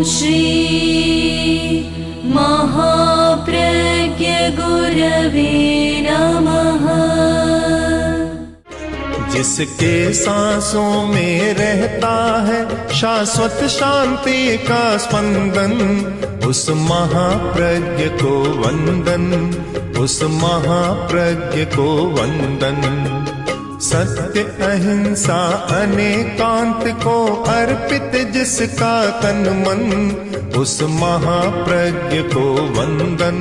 श्री महाप्रज्ञ गुरवे नमः। जिसके सांसों में रहता है शाश्वत शांति का स्पंदन, उस महाप्रज्ञ को वंदन, उस महाप्रज्ञ को वंदन। सत्य अहिंसा अनेकांत को अर्पित जिसका तन मन, उस महाप्रज्ञ को वंदन,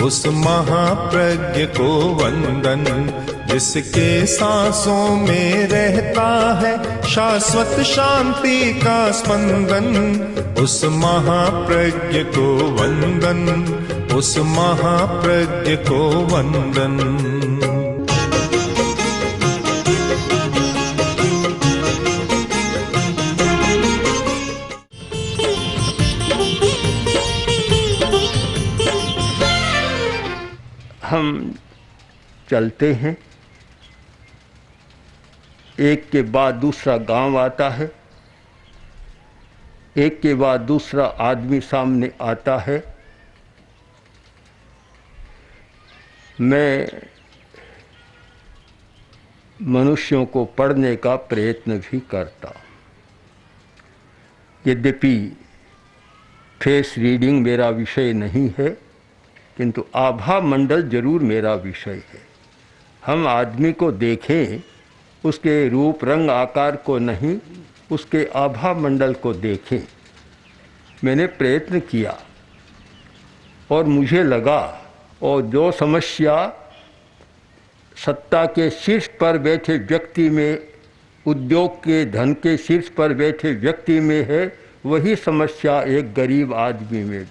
उस महाप्रज्ञ को वंदन। जिसके सांसों में रहता है शाश्वत शांति का स्पंदन, उस महाप्रज्ञ को वंदन, उस महाप्रज्ञ को वंदन। हम चलते हैं, एक के बाद दूसरा गांव आता है, एक के बाद दूसरा आदमी सामने आता है। मैं मनुष्यों को पढ़ने का प्रयत्न भी करता, यद्यपि फेस रीडिंग मेरा विषय नहीं है, किंतु आभा मंडल जरूर मेरा विषय है। हम आदमी को देखें, उसके रूप रंग आकार को नहीं, उसके आभा मंडल को देखें। मैंने प्रयत्न किया और मुझे लगा, और जो समस्या सत्ता के शीर्ष पर बैठे व्यक्ति में, उद्योग के धन के शीर्ष पर बैठे व्यक्ति में है, वही समस्या एक गरीब आदमी में भी है।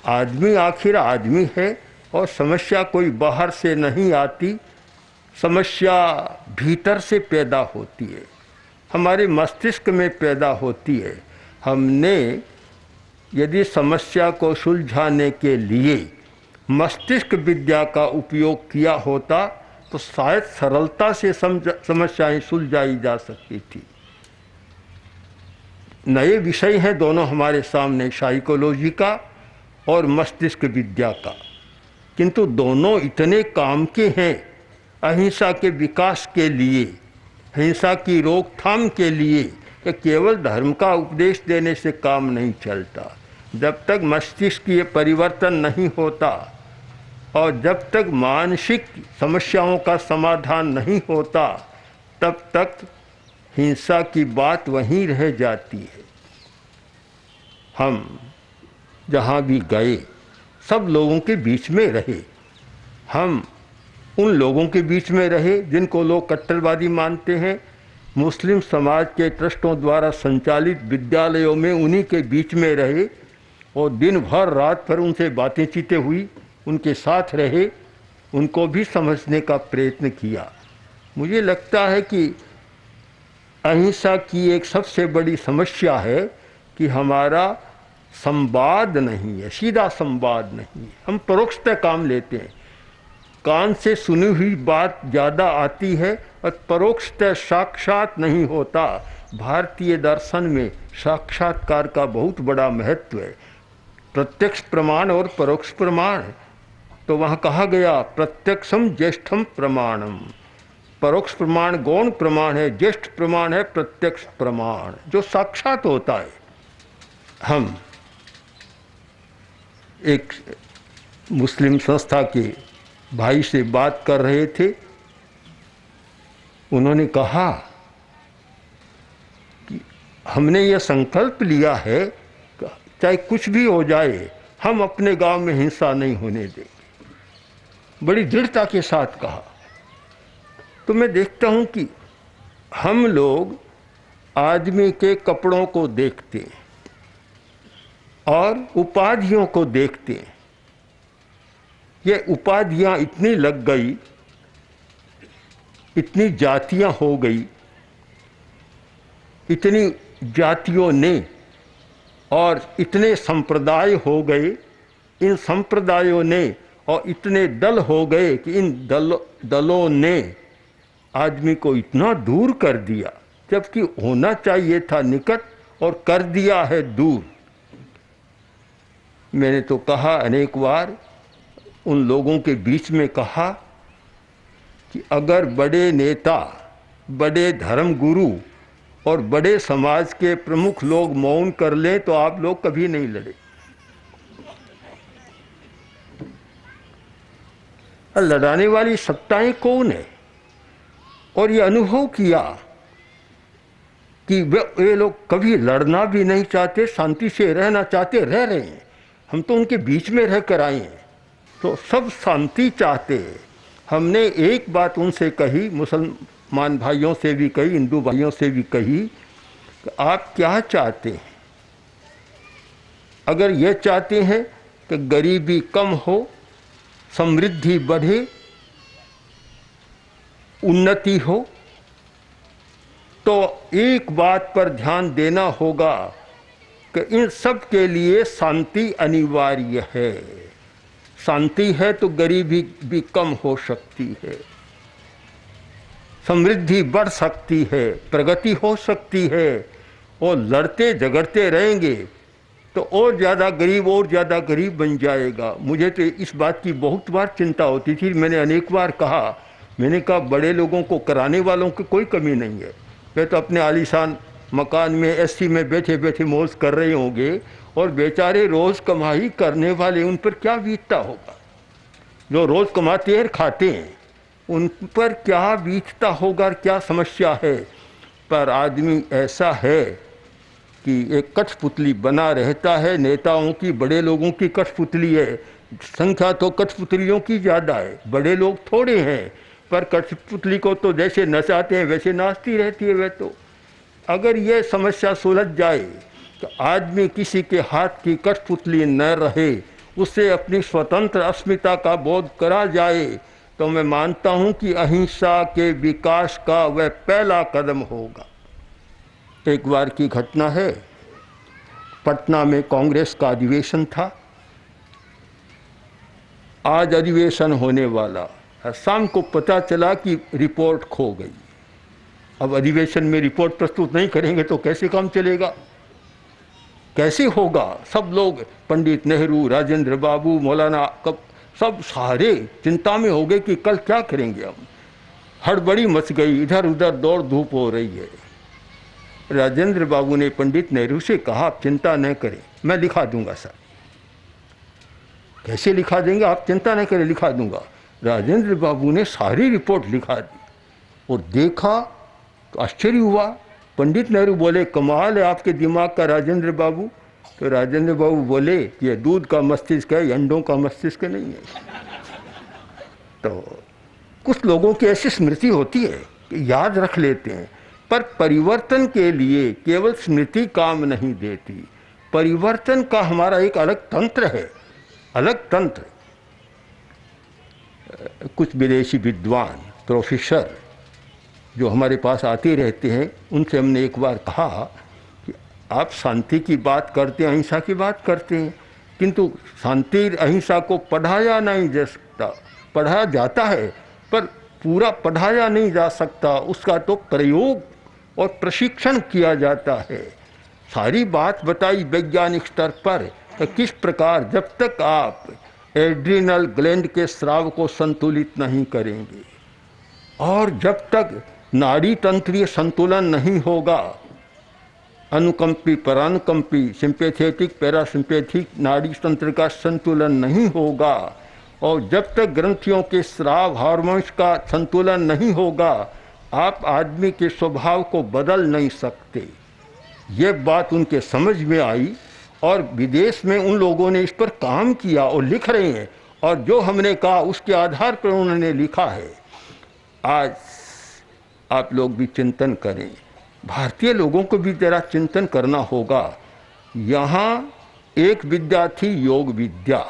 आदमी आखिर आदमी है और समस्या कोई बाहर से नहीं आती, समस्या भीतर से पैदा होती है, हमारे मस्तिष्क में पैदा होती है। हमने यदि समस्या को सुलझाने के लिए मस्तिष्क विद्या का उपयोग किया होता तो शायद सरलता से समस्याएं सुलझाई जा सकती थी। नए विषय हैं दोनों हमारे सामने, साइकोलॉजी का और मस्तिष्क विद्या का, किंतु दोनों इतने काम के हैं अहिंसा के विकास के लिए, हिंसा की रोकथाम के लिए, कि केवल धर्म का उपदेश देने से काम नहीं चलता। जब तक मस्तिष्कीय परिवर्तन नहीं होता और जब तक मानसिक समस्याओं का समाधान नहीं होता, तब तक हिंसा की बात वहीं रह जाती है। हम जहाँ भी गए सब लोगों के बीच में रहे, हम उन लोगों के बीच में रहे जिनको लोग कट्टरवादी मानते हैं। मुस्लिम समाज के ट्रस्टों द्वारा संचालित विद्यालयों में उन्हीं के बीच में रहे और दिन भर रात भर उनसे बातें चीतें हुई, उनके साथ रहे, उनको भी समझने का प्रयत्न किया। मुझे लगता है कि अहिंसा की एक सबसे बड़ी समस्या है कि हमारा संवाद नहीं है, सीधा संवाद नहीं है। हम परोक्षतः काम लेते हैं, कान से सुनी हुई बात ज़्यादा आती है और परोक्षतः साक्षात नहीं होता। भारतीय दर्शन में साक्षात्कार का बहुत बड़ा महत्व है, प्रत्यक्ष प्रमाण और परोक्ष प्रमाण। तो वहाँ कहा गया प्रत्यक्षम ज्येष्ठम प्रमाणम। परोक्ष प्रमाण गौण प्रमाण है, ज्येष्ठ प्रमाण है प्रत्यक्ष प्रमाण, जो साक्षात होता है। हम एक मुस्लिम संस्था के भाई से बात कर रहे थे, उन्होंने कहा कि हमने यह संकल्प लिया है चाहे कुछ भी हो जाए हम अपने गांव में हिंसा नहीं होने देंगे। बड़ी दृढ़ता के साथ कहा। तो मैं देखता हूं कि हम लोग आदमी के कपड़ों को देखते हैं और उपाधियों को देखते हैं। ये उपाधियां इतनी लग गई, इतनी जातियां हो गई, इतनी जातियों ने और इतने संप्रदाय हो गए, इन संप्रदायों ने और इतने दल हो गए कि इन दलों ने आदमी को इतना दूर कर दिया, जबकि होना चाहिए था निकट और कर दिया है दूर। मैंने तो कहा अनेक बार, उन लोगों के बीच में कहा कि अगर बड़े नेता, बड़े धर्म गुरु और बड़े समाज के प्रमुख लोग मौन कर लें तो आप लोग कभी नहीं लड़े। लड़ाने वाली सत्ताएं कौन है? और ये अनुभव किया कि वे लोग कभी लड़ना भी नहीं चाहते, शांति से रहना चाहते, रह रहे हैं। हम तो उनके बीच में रह कर आए हैं, तो सब शांति चाहते हैं। हमने एक बात उनसे कही, मुसलमान भाइयों से भी कही, हिंदू भाइयों से भी कही कि आप क्या चाहते हैं? अगर ये चाहते हैं कि गरीबी कम हो, समृद्धि बढ़े, उन्नति हो, तो एक बात पर ध्यान देना होगा कि इन सब के लिए शांति अनिवार्य है। शांति है तो गरीबी भी कम हो सकती है, समृद्धि बढ़ सकती है, प्रगति हो सकती है। और लड़ते झगड़ते रहेंगे तो और ज़्यादा गरीब बन जाएगा। मुझे तो इस बात की बहुत बार चिंता होती थी। मैंने अनेक बार कहा, मैंने कहा बड़े लोगों को कराने वालों की कोई कमी नहीं है। वे तो अपने आलीशान मकान में एसी में बैठे बैठे मौज कर रहे होंगे, और बेचारे रोज़ कमाई करने वाले, उन पर क्या बीतता होगा? जो रोज़ कमाते हैं खाते हैं, उन पर क्या बीतता होगा, क्या समस्या है? पर आदमी ऐसा है कि एक कठपुतली बना रहता है नेताओं की, बड़े लोगों की कठपुतली है। संख्या तो कठपुतलियों की ज़्यादा है, बड़े लोग थोड़े हैं, पर कठपुतली को तो जैसे नचाते हैं वैसे नाचती रहती है। वह तो अगर ये समस्या सुलझ जाए तो आदमी किसी के हाथ की कठपुतली न रहे, उससे अपनी स्वतंत्र अस्मिता का बोध करा जाए, तो मैं मानता हूँ कि अहिंसा के विकास का वह पहला कदम होगा। एक बार की घटना है, पटना में कांग्रेस का अधिवेशन था। आज अधिवेशन होने वाला, शाम को पता चला कि रिपोर्ट खो गई। अब अधिवेशन में रिपोर्ट प्रस्तुत नहीं करेंगे तो कैसे काम चलेगा, कैसे होगा? सब लोग, पंडित नेहरू, राजेंद्र बाबू, मौलाना, सब सारे चिंता में हो गए कि कल क्या करेंगे हम। हड़बड़ी मच गई, इधर उधर दौड़ धूप हो रही है। राजेंद्र बाबू ने पंडित नेहरू से कहा, आप चिंता न करें, मैं लिखा दूंगा सर। कैसे लिखा देंगे? आप चिंता न करें, लिखा दूंगा। राजेंद्र बाबू ने सारी रिपोर्ट लिखा दी और देखा तो आश्चर्य हुआ। पंडित नेहरू बोले, कमाल है आपके दिमाग का राजेंद्र बाबू। तो राजेंद्र बाबू बोले कि ये दूध का मस्तिष्क है, अंडों का मस्तिष्क नहीं है। तो कुछ लोगों की ऐसी स्मृति होती है कि याद रख लेते हैं, पर परिवर्तन के लिए केवल स्मृति काम नहीं देती। परिवर्तन का हमारा एक अलग तंत्र है, अलग तंत्र। कुछ विदेशी विद्वान, प्रोफेसर जो हमारे पास आते रहते हैं, उनसे हमने एक बार कहा कि आप शांति की बात करते हैं, अहिंसा की बात करते हैं, किंतु शांति अहिंसा को पढ़ाया नहीं जा सकता। पढ़ाया जाता है पर पूरा पढ़ाया नहीं जा सकता, उसका तो प्रयोग और प्रशिक्षण किया जाता है। सारी बात बताई वैज्ञानिक स्तर पर कि किस प्रकार, जब तक आप एड्रिनल ग्लैंड के स्राव को संतुलित नहीं करेंगे और जब तक नाड़ी तंत्रीय संतुलन नहीं होगा, अनुकंपी परानुकंपी, सिंपैथेटिक पैरासिम्पैथिक नाड़ी तंत्र का संतुलन नहीं होगा, और जब तक ग्रंथियों के स्राव हार्मोन्स का संतुलन नहीं होगा, आप आदमी के स्वभाव को बदल नहीं सकते। ये बात उनके समझ में आई और विदेश में उन लोगों ने इस पर काम किया और लिख रहे हैं, और जो हमने कहा उसके आधार पर उन्होंने लिखा है। आज आप लोग भी चिंतन करें, भारतीय लोगों को भी जरा चिंतन करना होगा। यहाँ एक विद्या थी योग विद्या,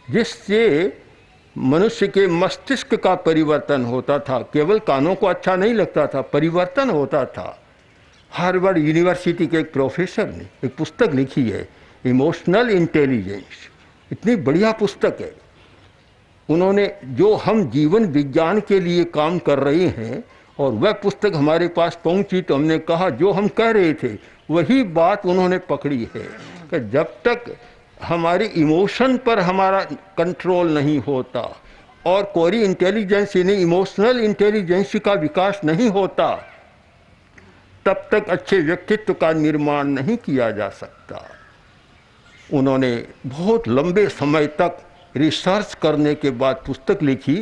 जिससे मनुष्य के मस्तिष्क का परिवर्तन होता था। केवल कानों को अच्छा नहीं लगता था, परिवर्तन होता था। हार्वर्ड यूनिवर्सिटी के एक प्रोफेसर ने एक पुस्तक लिखी है, इमोशनल इंटेलिजेंस। इतनी बढ़िया पुस्तक है। उन्होंने जो हम जीवन विज्ञान के लिए काम कर रहे हैं और वह पुस्तक हमारे पास पहुंची तो हमने कहा जो हम कह रहे थे वही बात उन्होंने पकड़ी है कि जब तक हमारे इमोशन पर हमारा कंट्रोल नहीं होता और कोई इंटेलिजेंस यानी इमोशनल इंटेलिजेंस का विकास नहीं होता तब तक अच्छे व्यक्तित्व का निर्माण नहीं किया जा सकता। उन्होंने बहुत लंबे समय तक रिसर्च करने के बाद पुस्तक लिखी।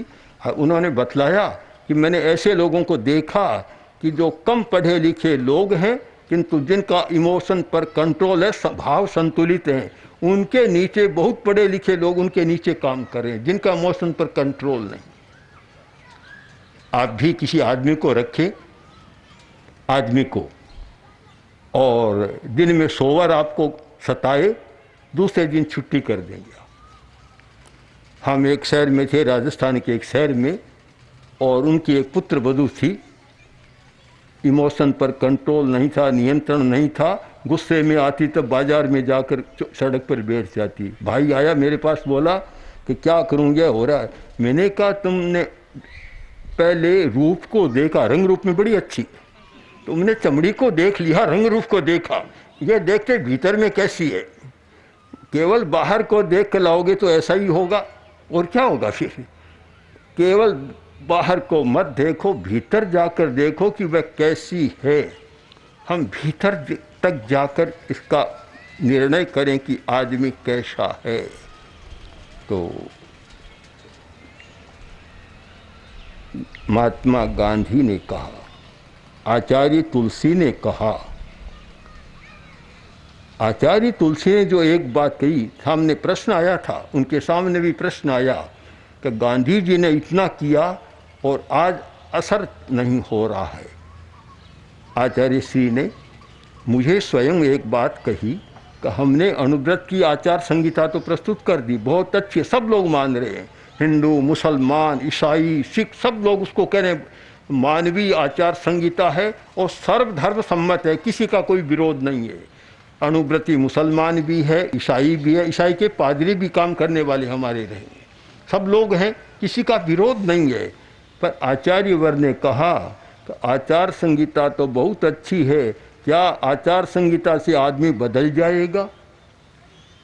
उन्होंने बतलाया कि मैंने ऐसे लोगों को देखा कि जो कम पढ़े लिखे लोग हैं किंतु जिनका इमोशन पर कंट्रोल है, भाव संतुलित हैं, उनके नीचे बहुत पढ़े लिखे लोग उनके नीचे काम कर रहे हैं जिनका इमोशन पर कंट्रोल नहीं। आप भी किसी आदमी को रखें, आदमी को, और दिन में सोवर आपको सताए, दूसरे दिन छुट्टी कर देंगे। हम एक शहर में थे, राजस्थान के एक शहर में, और उनकी एक पुत्र वधू थी। इमोशन पर कंट्रोल नहीं था, नियंत्रण नहीं था, गुस्से में आती तब बाजार में जाकर सड़क पर बैठ जाती। भाई आया मेरे पास, बोला कि क्या करूँ, यह हो रहा है। मैंने कहा तुमने पहले रूप को देखा, रंग रूप में बड़ी अच्छी, तुमने चमड़ी को देख लिया, रंग रूप को देखा, यह देखते भीतर में कैसी है। केवल बाहर को देख कर लाओगे तो ऐसा ही होगा, और क्या होगा फिर। केवल बाहर को मत देखो, भीतर जाकर देखो कि वह कैसी है। हम भीतर तक जाकर इसका निर्णय करें कि आदमी कैसा है। तो महात्मा गांधी ने कहा, आचार्य तुलसी ने कहा, आचार्य तुलसी ने जो एक बात कही, सामने प्रश्न आया था, उनके सामने भी प्रश्न आया कि गांधी जी ने इतना किया और आज असर नहीं हो रहा है। आचार्य श्री ने मुझे स्वयं एक बात कही कि हमने अनुव्रत की आचार संहिता तो प्रस्तुत कर दी, बहुत अच्छी, सब लोग मान रहे हैं, हिंदू, मुसलमान, ईसाई, सिख, सब लोग उसको कह रहे हैं मानवीय आचार संहिता है और सर्वधर्म सम्मत है, किसी का कोई विरोध नहीं है। अनुव्रती मुसलमान भी है, ईसाई भी है, ईसाई के पादरी भी काम करने वाले हमारे रहे, सब लोग हैं, किसी का विरोध नहीं है। पर आचार्यवर ने कहा कि आचार संहिता तो बहुत अच्छी है, क्या आचार संहिता से आदमी बदल जाएगा?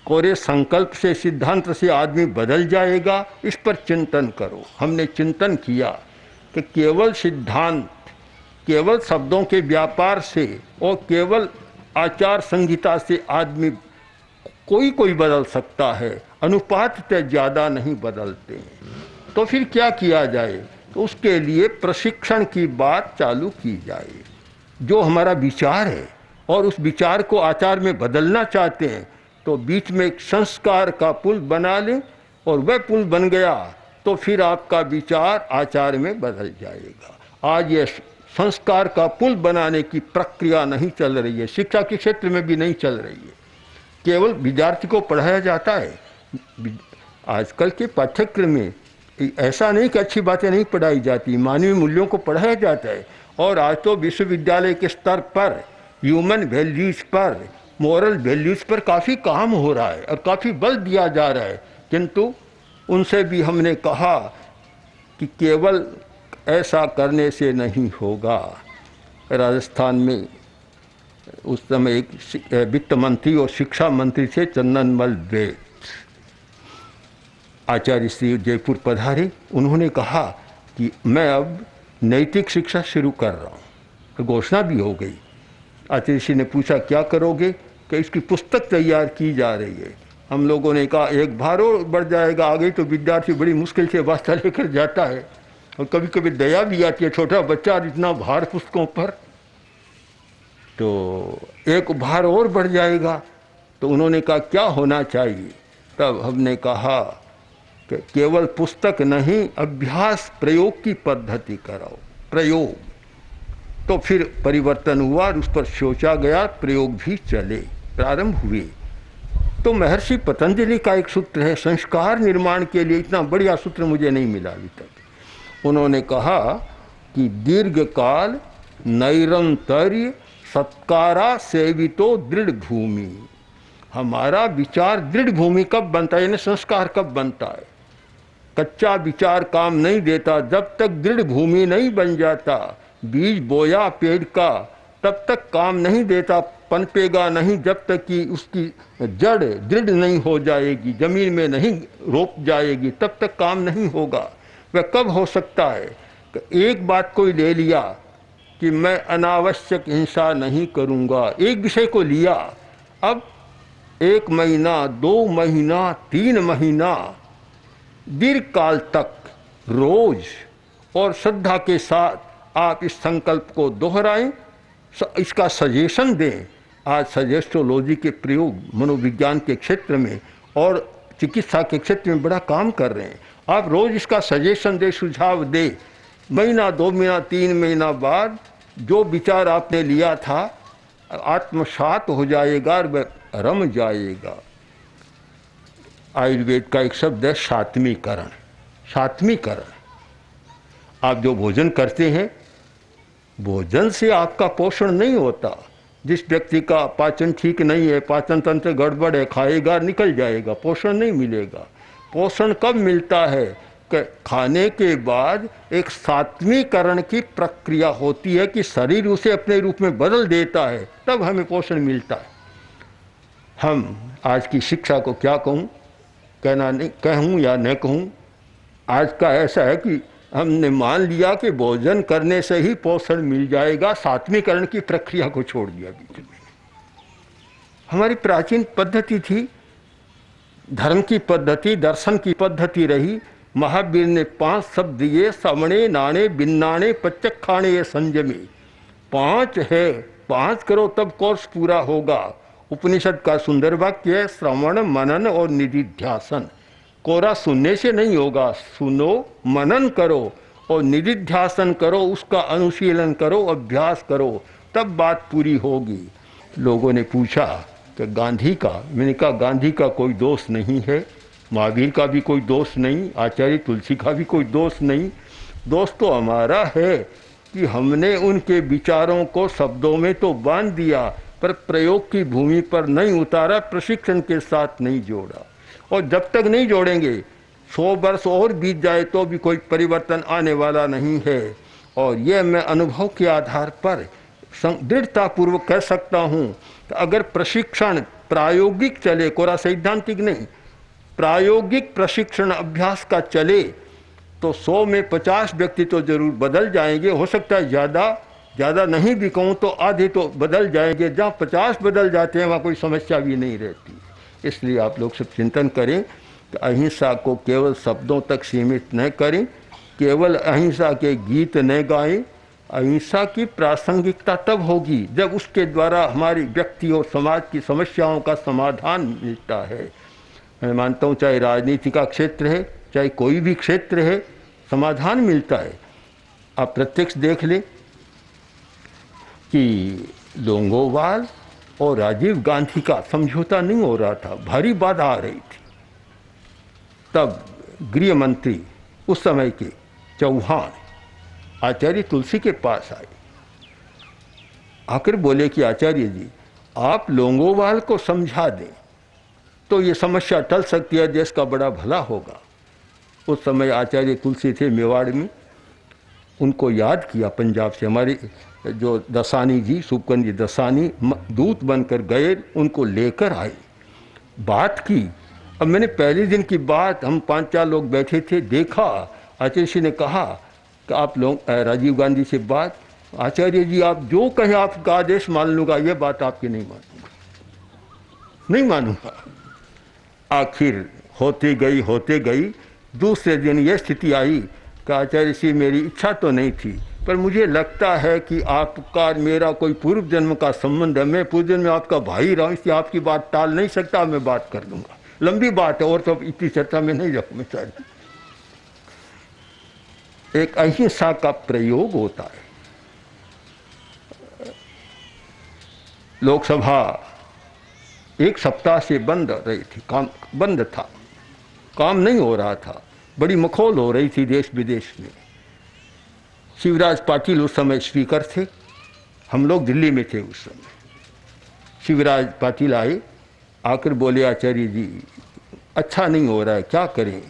कोरे संकल्प से, सिद्धांत से आदमी बदल जाएगा? इस पर चिंतन करो। हमने चिंतन किया कि केवल सिद्धांत, केवल शब्दों के व्यापार से और केवल आचार संहिता से आदमी कोई बदल सकता है, अनुपात से ज़्यादा नहीं बदलते हैं। तो फिर क्या किया जाए? तो उसके लिए प्रशिक्षण की बात चालू की जाए। जो हमारा विचार है और उस विचार को आचार में बदलना चाहते हैं तो बीच में एक संस्कार का पुल बना लें, और वह पुल बन गया तो फिर आपका विचार आचार में बदल जाएगा। आज ये संस्कार का पुल बनाने की प्रक्रिया नहीं चल रही है, शिक्षा के क्षेत्र में भी नहीं चल रही है। केवल विद्यार्थी को पढ़ाया जाता है। आजकल के पाठ्यक्रम में ऐसा नहीं कि अच्छी बातें नहीं पढ़ाई जाती, मानवीय मूल्यों को पढ़ाया जाता है। और आज तो विश्वविद्यालय के स्तर पर ह्यूमन वैल्यूज पर, मॉरल वैल्यूज पर काफ़ी काम हो रहा है और काफ़ी बल दिया जा रहा है। किंतु उनसे भी हमने कहा कि केवल ऐसा करने से नहीं होगा। राजस्थान में उस समय एक वित्त मंत्री और शिक्षा मंत्री थे, चंदनमल द्वैत। आचार्य श्री जयपुर पधारे, उन्होंने कहा कि मैं अब नैतिक शिक्षा शुरू कर रहा हूँ, तो घोषणा भी हो गई। आचार्य श्री ने पूछा क्या करोगे? कि इसकी पुस्तक तैयार की जा रही है। हम लोगों ने कहा एक भार और बढ़ जाएगा, आगे तो विद्यार्थी बड़ी मुश्किल से वास्ता लेकर जाता है और कभी कभी दया भी आती है, छोटा बच्चा इतना भार पुस्तकों पर, तो एक भार और बढ़ जाएगा। तो उन्होंने कहा क्या होना चाहिए? तब हमने कहा कि केवल पुस्तक नहीं, अभ्यास प्रयोग की पद्धति कराओ, प्रयोग। तो फिर परिवर्तन हुआ और उस पर सोचा गया, प्रयोग भी चले, प्रारंभ हुए। तो महर्षि पतंजलि का एक सूत्र है, संस्कार निर्माण के लिए इतना बढ़िया सूत्र मुझे नहीं मिला अभी तक। उन्होंने कहा कि दीर्घकाल नैरंतर्य सत्कारा सेवितो दृढ़ भूमि। हमारा विचार दृढ़ भूमि कब बनता है, यानी संस्कार कब बनता है? कच्चा विचार काम नहीं देता, जब तक दृढ़ भूमि नहीं बन जाता बीज बोया पेड़ का तब तक काम नहीं देता, पनपेगा नहीं जब तक कि उसकी जड़ दृढ़ नहीं हो जाएगी, जमीन में नहीं रोप जाएगी, तब तक काम नहीं होगा। वह कब हो सकता है कि एक बात कोई ले लिया कि मैं अनावश्यक हिंसा नहीं करूँगा, एक विषय को लिया, अब 1 महीना 2 महीना 3 महीना दीर्घ काल तक रोज और श्रद्धा के साथ आप इस संकल्प को दोहराएं, इसका सजेशन दें। आज सजेस्ट्रोलॉजी के प्रयोग मनोविज्ञान के क्षेत्र में और चिकित्सा के क्षेत्र में बड़ा काम कर रहे हैं। आप रोज इसका सजेशन दे, सुझाव दे, महीना 2 महीना 3 महीना बाद जो विचार आपने लिया था आत्मसात हो जाएगा और वह रम जाएगा। आयुर्वेद का एक शब्द है सात्मीकरण। सात्मीकरण, आप जो भोजन करते हैं, भोजन से आपका पोषण नहीं होता। जिस व्यक्ति का पाचन ठीक नहीं है, पाचन तंत्र गड़बड़ है, खाएगा निकल जाएगा, पोषण नहीं मिलेगा। पोषण कब मिलता है कि खाने के बाद एक सात्मीकरण की प्रक्रिया होती है कि शरीर उसे अपने रूप में बदल देता है, तब हमें पोषण मिलता है। हम आज की शिक्षा को क्या कहूँ, कहना नहीं, कहूँ या न कहूँ, आज का ऐसा है कि हमने मान लिया कि भोजन करने से ही पोषण मिल जाएगा, सात्वीकरण की प्रक्रिया को छोड़ दिया बीच में। हमारी प्राचीन पद्धति थी, धर्म की पद्धति, दर्शन की पद्धति रही। महावीर ने 5 शब्द दिए, श्रवणे नाणे बिन्नाणे पच्चखाणे ये संयमी। 5 है, 5 करो तब कोर्स पूरा होगा। उपनिषद का सुंदर वाक्य है, श्रवण मनन और निधिध्यासन। कोरा सुनने से नहीं होगा, सुनो, मनन करो और निधिध्यासन करो, उसका अनुशीलन करो, अभ्यास करो, तब बात पूरी होगी। लोगों ने पूछा कि गांधी का, मैंने कहा गांधी का कोई दोष नहीं है, महावीर का भी कोई दोष नहीं, आचार्य तुलसी का भी कोई दोष नहीं। दोष तो हमारा है कि हमने उनके विचारों को शब्दों में तो बांध दिया पर प्रयोग की भूमि पर नहीं उतारा, प्रशिक्षण के साथ नहीं जोड़ा। और जब तक नहीं जोड़ेंगे 100 वर्ष और बीत जाए तो भी कोई परिवर्तन आने वाला नहीं है। और यह मैं अनुभव के आधार पर दृढ़तापूर्वक कह सकता हूँ कि अगर प्रशिक्षण प्रायोगिक चले, कोरा सैद्धांतिक नहीं, प्रायोगिक प्रशिक्षण अभ्यास का चले तो 100 में 50 व्यक्ति तो जरूर बदल जाएंगे। हो सकता है ज़्यादा नहीं भी कहूँ तो आधे तो बदल जाएंगे। जहाँ 50 बदल जाते हैं वहाँ कोई समस्या भी नहीं रहती। इसलिए आप लोग सब चिंतन करें कि अहिंसा को केवल शब्दों तक सीमित न करें, केवल अहिंसा के गीत न गाएं। अहिंसा की प्रासंगिकता तब होगी जब उसके द्वारा हमारी व्यक्ति और समाज की समस्याओं का समाधान मिलता है। मैं मानता हूँ चाहे राजनीति का क्षेत्र है, चाहे कोई भी क्षेत्र है, समाधान मिलता है। आप प्रत्यक्ष देख लें कि लोंगोवाल और राजीव गांधी का समझौता नहीं हो रहा था, भारी बाधा आ रही थी। तब गृह मंत्री उस समय के चौहान आचार्य तुलसी के पास आए, आकर बोले कि आचार्य जी आप लोंगोवाल को समझा दें तो ये समस्या टल सकती है, देश का बड़ा भला होगा। उस समय आचार्य तुलसी थे मेवाड़ में, उनको याद किया पंजाब से, हमारे जो दसानी जी, सुबकन जी दसानी दूत बनकर गए, उनको लेकर आए, बात की। अब मैंने पहले दिन की बात, हम 5-4 लोग बैठे थे, देखा आचार्य जी ने कहा कि आप लोग राजीव गांधी से बात, आचार्य जी आप जो कहें आपका आदेश मान लूँगा, ये बात आपकी नहीं मानूंगा, नहीं मानूंगा। आखिर होते गई दूसरे दिन ये स्थिति आई कि आचार्य जी मेरी इच्छा तो नहीं थी पर मुझे लगता है कि आपका मेरा कोई पूर्व जन्म का संबंध है, मैं पूर्व जन्म में आपका भाई रहा हूँ, इसलिए आपकी बात टाल नहीं सकता, मैं बात कर लूँगा। लंबी बात है और तो इतनी चर्चा में नहीं जाऊँ मैं। एक अहिंसा का प्रयोग होता है। लोकसभा 1 सप्ताह से बंद रही थी, काम बंद था, काम नहीं हो रहा था, बड़ी मखौल हो रही थी देश विदेश में। शिवराज पाटिल उस समय स्पीकर थे, हम लोग दिल्ली में थे उस समय। शिवराज पाटिल आए, आकर बोले आचार्य जी अच्छा नहीं हो रहा है, क्या करें?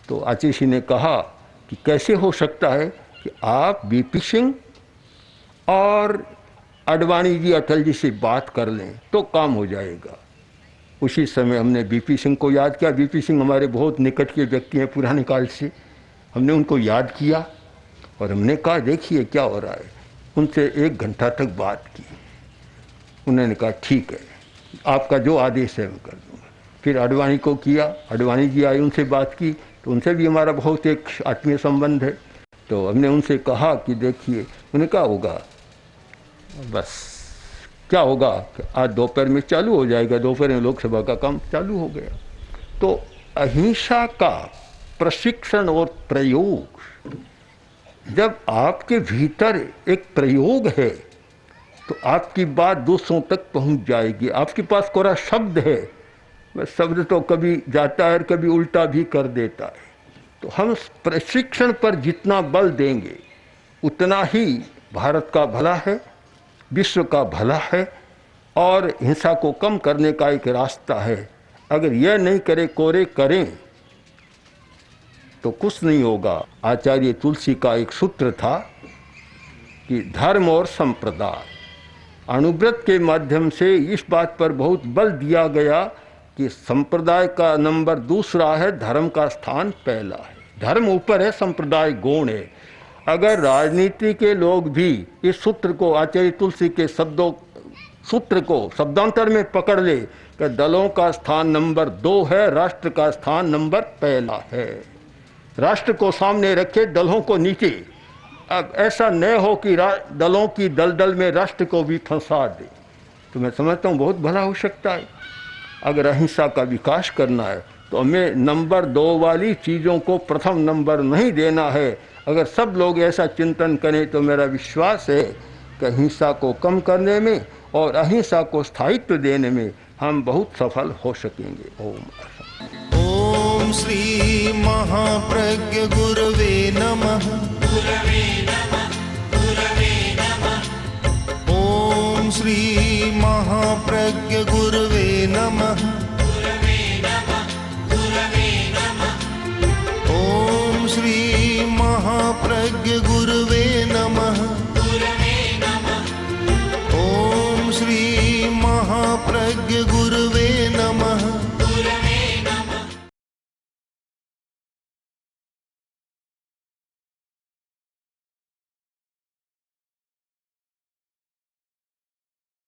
तो आचार्य जी ने कहा कि कैसे हो सकता है कि आप बीपी सिंह और आडवाणी जी अटल जी से बात कर लें तो काम हो जाएगा। उसी समय हमने बीपी सिंह को याद किया। बीपी सिंह हमारे बहुत निकट के व्यक्ति हैं पुराने काल से। हमने उनको याद किया और हमने कहा देखिए क्या हो रहा है। उनसे 1 घंटा तक बात की। उन्होंने कहा ठीक है, आपका जो आदेश है मैं कर दूँगा। फिर आडवाणी को किया, आडवाणी जी आए, उनसे बात की, तो उनसे भी हमारा बहुत एक आत्मीय संबंध है। तो हमने उनसे कहा कि देखिए, उन्होंने कहा होगा बस क्या होगा, आज दोपहर में चालू हो जाएगा, दोपहर में लोकसभा का काम चालू हो गया। तो अहिंसा का प्रशिक्षण और प्रयोग, जब आपके भीतर एक प्रयोग है तो आपकी बात दूसरों तक पहुंच जाएगी। आपके पास कोरा शब्द है, वह शब्द तो कभी जाता है और कभी उल्टा भी कर देता है। तो हम प्रशिक्षण पर जितना बल देंगे उतना ही भारत का भला है, विश्व का भला है और हिंसा को कम करने का एक रास्ता है। अगर यह नहीं करे, कोरे करें तो कुछ नहीं होगा। आचार्य तुलसी का एक सूत्र था कि धर्म और संप्रदाय, अणुव्रत के माध्यम से इस बात पर बहुत बल दिया गया कि संप्रदाय का नंबर दूसरा है, धर्म का स्थान पहला है। धर्म ऊपर है, संप्रदाय गौण है। अगर राजनीति के लोग भी इस सूत्र को, आचार्य तुलसी के सूत्र को शब्दांतर में पकड़ ले कि दलों का स्थान नंबर 2 है, राष्ट्र का स्थान नंबर पहला है। राष्ट्र को सामने रखे, दलों को नीचे। अब ऐसा न हो कि दलों की दलदल में राष्ट्र को भी फंसा दे, तो मैं समझता हूँ बहुत भला हो सकता है। अगर अहिंसा का विकास करना है तो हमें नंबर 2 वाली चीज़ों को प्रथम नंबर नहीं देना है। अगर सब लोग ऐसा चिंतन करें तो मेरा विश्वास है कि अहिंसा को कम करने में और अहिंसा को स्थायित्व देने में हम बहुत सफल हो सकेंगे। ओम श्री महाप्रज्ञ गुरवे नमः। ओम श्री महाप्रज्ञ गुरवे नमः। ओम श्री महाप्रज्ञ गुरवे नमः। ओम श्री महाप्रज्ञ गुरवे